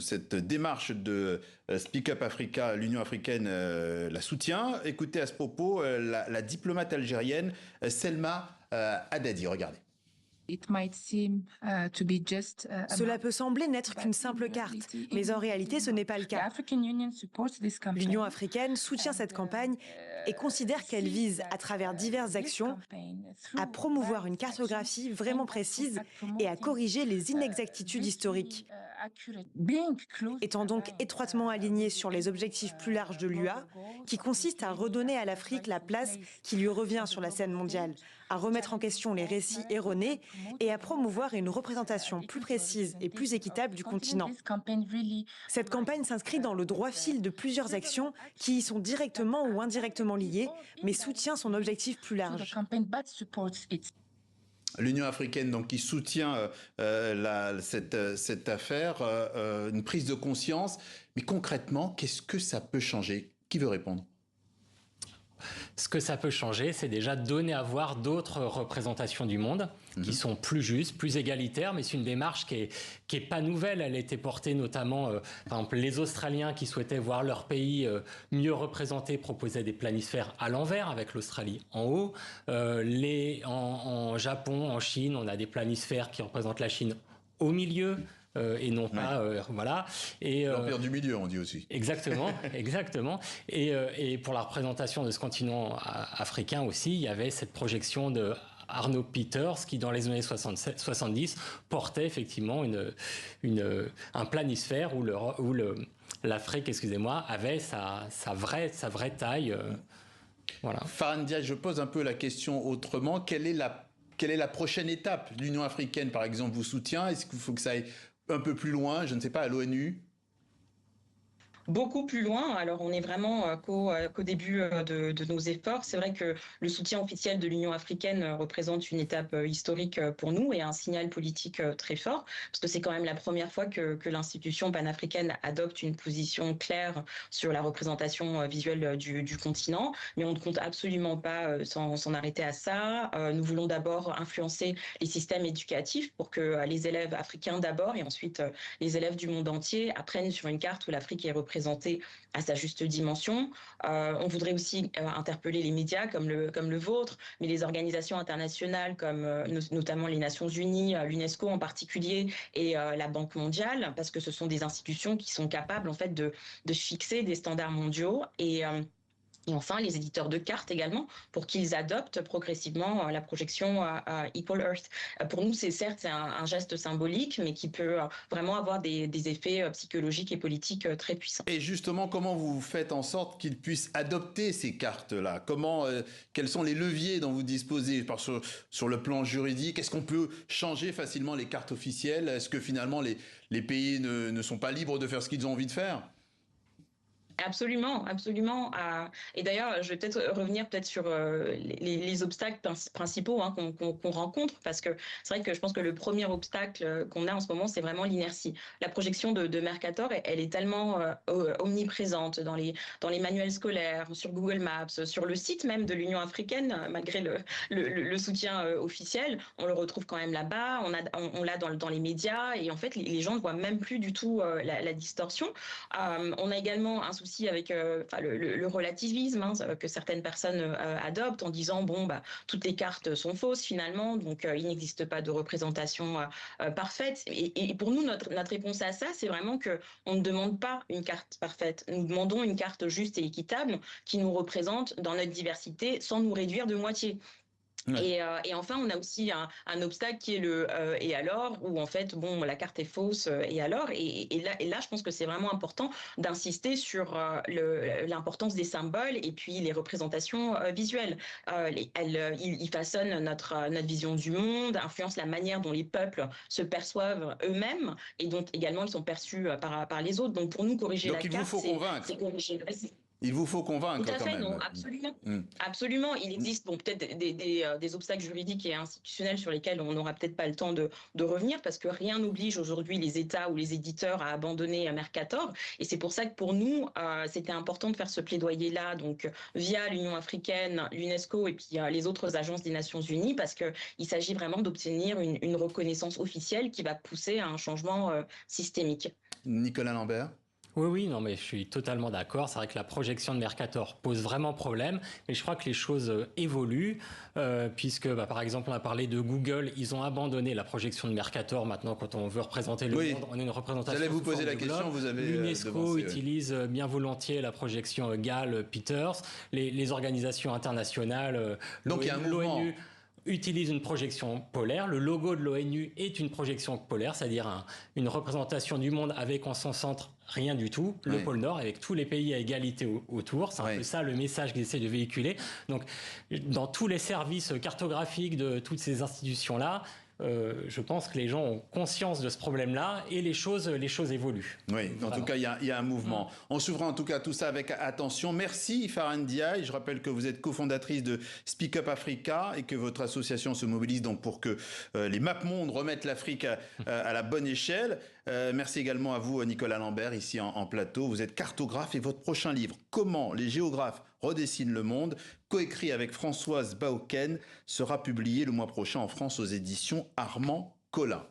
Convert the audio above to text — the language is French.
Cette démarche de Speak Up Africa, l'Union africaine la soutient. Écoutez à ce propos la diplomate algérienne Selma Haddadi. Regardez. Cela peut sembler n'être qu'une simple carte, mais en réalité, ce n'est pas le cas. L'Union africaine soutient cette campagne et considère qu'elle vise, à travers diverses actions, à promouvoir une cartographie vraiment précise et à corriger les inexactitudes historiques. Étant donc étroitement alignée sur les objectifs plus larges de l'UA, qui consistent à redonner à l'Afrique la place qui lui revient sur la scène mondiale, à remettre en question les récits erronés et à promouvoir une représentation plus précise et plus équitable du continent. Cette campagne s'inscrit dans le droit fil de plusieurs actions qui y sont directement ou indirectement liées, mais soutient son objectif plus large. L'Union africaine donc qui soutient cette affaire, une prise de conscience. Mais concrètement, qu'est-ce que ça peut changer? Qui veut répondre? Ce que ça peut changer, c'est déjà donner à voir d'autres représentations du monde qui sont plus justes, plus égalitaires, mais c'est une démarche qui est pas nouvelle. Elle a été portée notamment, par exemple, les Australiens qui souhaitaient voir leur pays mieux représenté proposaient des planisphères à l'envers avec l'Australie en haut. En Japon, en Chine, on a des planisphères qui représentent la Chine au milieu. Et non pas voilà. Et l'empire du milieu, on dit aussi. Exactement, exactement. Et pour la représentation de ce continent africain aussi, il y avait cette projection de Arnaud Peters qui, dans les années 70, portait effectivement un planisphère où l'Afrique, excusez-moi, avait sa vraie taille. Voilà. Farhane Diaye, je pose un peu la question autrement. Quelle est la prochaine étape? L'Union africaine, par exemple, vous soutient? Est-ce qu'il faut que ça aille un peu plus loin, je ne sais pas, à l'ONU? Beaucoup plus loin. Alors, on est vraiment qu'au début de nos efforts. C'est vrai que le soutien officiel de l'Union africaine représente une étape historique pour nous et un signal politique très fort, parce que c'est quand même la première fois que l'institution panafricaine adopte une position claire sur la représentation visuelle du continent. Mais on ne compte absolument pas s'en arrêter à ça. Nous voulons d'abord influencer les systèmes éducatifs pour que les élèves africains d'abord et ensuite les élèves du monde entier apprennent sur une carte où l'Afrique est représentée à sa juste dimension. On voudrait aussi interpeller les médias comme le vôtre, mais les organisations internationales comme notamment les Nations Unies, l'UNESCO en particulier et la Banque mondiale, parce que ce sont des institutions qui sont capables en fait de fixer des standards mondiaux et enfin, les éditeurs de cartes également, pour qu'ils adoptent progressivement la projection à Equal Earth. Pour nous, c'est un geste symbolique, mais qui peut vraiment avoir des effets psychologiques et politiques très puissants. Et justement, comment vous faites en sorte qu'ils puissent adopter ces cartes-là? Quels sont les leviers dont vous disposez sur le plan juridique? Est-ce qu'on peut changer facilement les cartes officielles? Est-ce que finalement les pays ne sont pas libres de faire ce qu'ils ont envie de faire? Absolument, absolument. Et d'ailleurs, je vais peut-être revenir sur les obstacles principaux qu'on rencontre, parce que c'est vrai que je pense que le premier obstacle qu'on a en ce moment, c'est vraiment l'inertie. La projection de Mercator, elle est tellement omniprésente dans les manuels scolaires, sur Google Maps, sur le site même de l'Union africaine, malgré le soutien officiel, on le retrouve quand même là-bas. On l'a dans les médias, et en fait, les gens ne voient même plus du tout la distorsion. On a également un souci avec le relativisme que certaines personnes adoptent en disant toutes les cartes sont fausses finalement, donc il n'existe pas de représentation parfaite. Et pour nous, notre réponse à ça, c'est vraiment que on ne demande pas une carte parfaite. Nous demandons une carte juste et équitable qui nous représente dans notre diversité sans nous réduire de moitié. Ouais. Et enfin, on a aussi un obstacle qui est et alors, où en fait, la carte est fausse, et alors, et là, je pense que c'est vraiment important d'insister sur l'importance des symboles et puis les représentations visuelles. Ils façonnent notre vision du monde, influencent la manière dont les peuples se perçoivent eux-mêmes et dont également ils sont perçus par les autres. Donc pour nous, corriger la carte, il vous faut convaincre. C'est corriger. Il vous faut convaincre Tout à quand fait, même. non, absolument. Absolument. Il existe peut-être des obstacles juridiques et institutionnels sur lesquels on n'aura peut-être pas le temps de revenir parce que rien n'oblige aujourd'hui les États ou les éditeurs à abandonner Mercator. Et c'est pour ça que pour nous, c'était important de faire ce plaidoyer-là, donc via l'Union africaine, l'UNESCO et puis les autres agences des Nations Unies, parce qu'il s'agit vraiment d'obtenir une reconnaissance officielle qui va pousser à un changement systémique. Nicolas Lambert. Oui, non, mais je suis totalement d'accord. C'est vrai que la projection de Mercator pose vraiment problème, mais je crois que les choses évoluent, puisque, par exemple, on a parlé de Google, ils ont abandonné la projection de Mercator. Maintenant, quand on veut représenter le monde, on a une représentation. J'allais vous poser la question, vous avez l'UNESCO utilise bien volontiers la projection Gall-Peters, les organisations internationales, donc il y a un mouvement. l'ONU utilise une projection polaire. Le logo de l'ONU est une projection polaire, c'est-à-dire une représentation du monde avec en son centre rien du tout, le pôle Nord, avec tous les pays à égalité autour. C'est un peu ça le message qu'ils essaient de véhiculer. Donc, dans tous les services cartographiques de toutes ces institutions-là, je pense que les gens ont conscience de ce problème-là et les choses évoluent. Oui, vraiment. En tout cas, il y a un mouvement. On suivra en tout cas tout ça avec attention. Merci Farhane Ndiaye. Je rappelle que vous êtes cofondatrice de Speak Up Africa et que votre association se mobilise donc pour que les MapMonde remettent l'Afrique à la bonne échelle. Merci également à vous, Nicolas Lambert, ici en plateau. Vous êtes cartographe et votre prochain livre, Comment les géographes redessinent le monde, coécrit avec Françoise Bauken, sera publié le mois prochain en France aux éditions Armand Collin.